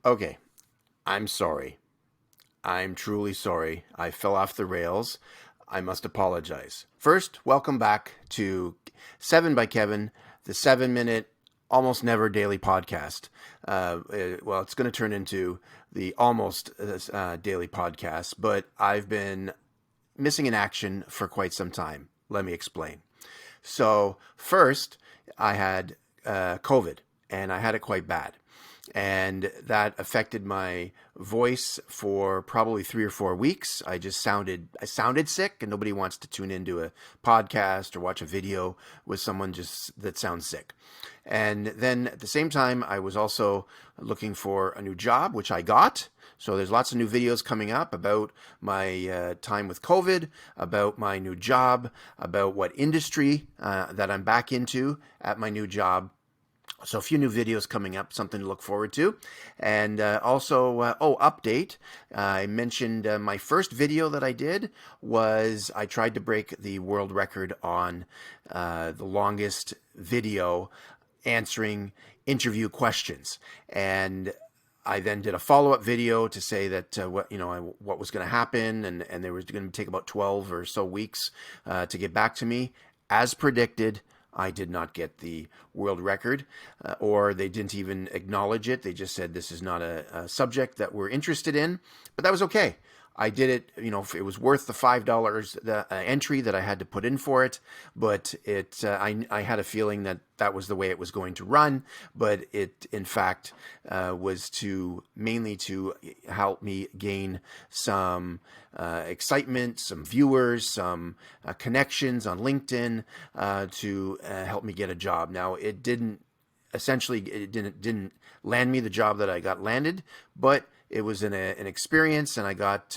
Okay, I'm sorry. I'm truly sorry. I fell off the rails. I must apologize. First, welcome back to 7 by Kevin, the 7 minute, almost never daily podcast. Well, it's going to turn into the almost daily podcast, but I've been missing in action for quite some time. Let me explain. So, first, I had COVID, and I had it quite bad. And that affected my voice for probably 3 or 4 weeks. I sounded sick, and nobody wants to tune into a podcast or watch a video with someone just that sounds sick. And then at the same time, I was also looking for a new job, which I got. So there's lots of new videos coming up about my time with COVID, about my new job, about what industry that I'm back into at my new job. So a few new videos coming up, something to look forward to. And update. I mentioned my first video that I did was I tried to break the world record on the longest video answering interview questions. And I then did a follow-up video to say that what was going to happen, and they were going to take about 12 or so weeks to get back to me. As predicted, I did not get the world record, or they didn't even acknowledge it. They just said this is not a subject that we're interested in, but that was okay. I did it, it was worth the $5 the entry that I had to put in for it, but I had a feeling that that was the way it was going to run, but it in fact was mainly to help me gain some excitement, some viewers, some connections on LinkedIn to help me get a job. Now it didn't land me the job that I got landed, but it was an experience, and I got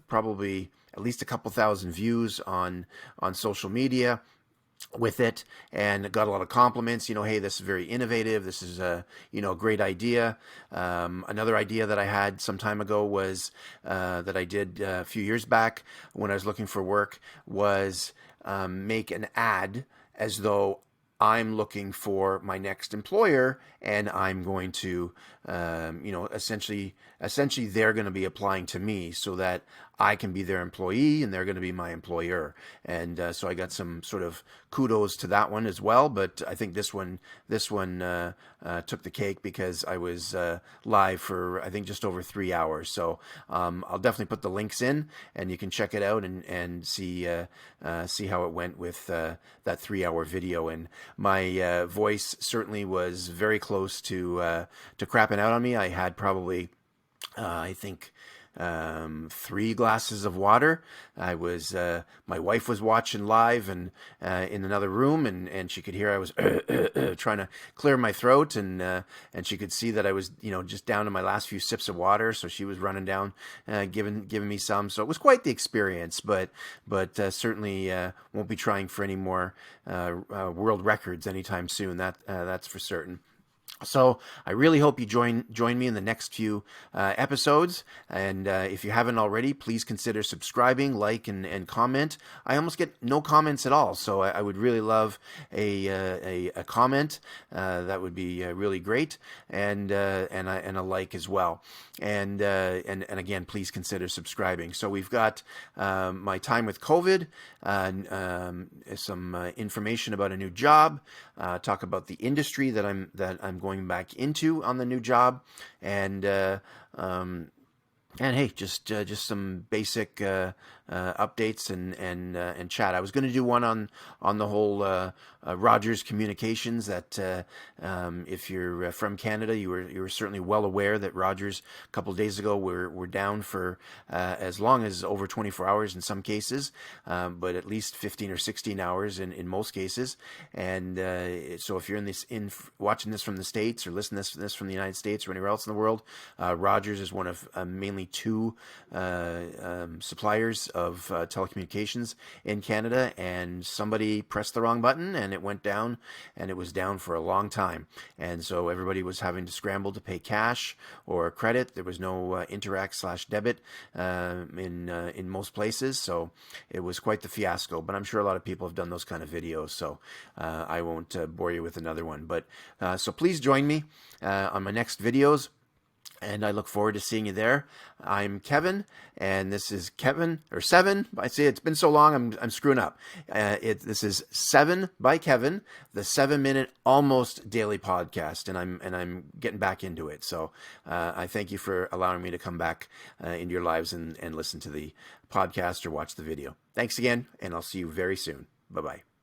probably at least a couple thousand views on social media with it, and got a lot of compliments. Hey, this is very innovative. This is a great idea. Another idea that I had some time ago was that I did a few years back when I was looking for work was make an ad as though I'm looking for my next employer, and I'm going to, essentially they're going to be applying to me so that I can be their employee and they're going to be my employer. And so I got some sort of kudos to that one as well. But I think this one took the cake because I was live for, I think, just over 3 hours. So I'll definitely put the links in, and you can check it out and see how it went with that 3 hour video. And my voice certainly was very close to crapping out on me. I had probably, I think, 3 glasses of water. My wife was watching live and in another room, and she could hear I was trying to clear my throat, and she could see that I was, just down to my last few sips of water. So she was running down, giving me some. So it was quite the experience, but certainly won't be trying for any more world records anytime soon. That's for certain. So I really hope you join me in the next few episodes. And if you haven't already, please consider subscribing, like, and comment. I almost get no comments at all, so I would really love a comment. That would be really great, and a like as well. And again, please consider subscribing. So we've got my time with COVID, some information about a new job, talk about the industry that I'm going back into on the new job, and hey, just some basic updates and chat. I was going to do one on the whole Rogers Communications. That if you're from Canada, you were certainly well aware that Rogers a couple of days ago were down for as long as over 24 hours in some cases, but at least 15 or 16 hours in most cases. And so if you're watching this from the States or listening to this from the United States or anywhere else in the world, Rogers is one of mainly two suppliers of telecommunications in Canada, and somebody pressed the wrong button and it went down, and it was down for a long time. And so everybody was having to scramble to pay cash or credit. There was no Interac/debit in most places, so it was quite the fiasco. But I'm sure a lot of people have done those kind of videos, so I won't bore you with another one. But so please join me on my next videos. And I look forward to seeing you there. I'm Kevin, and this is Kevin, or Seven. I say it's been so long, I'm screwing up. This is Seven by Kevin, the 7-minute almost daily podcast, and I'm getting back into it. So I thank you for allowing me to come back into your lives and listen to the podcast or watch the video. Thanks again, and I'll see you very soon. Bye bye.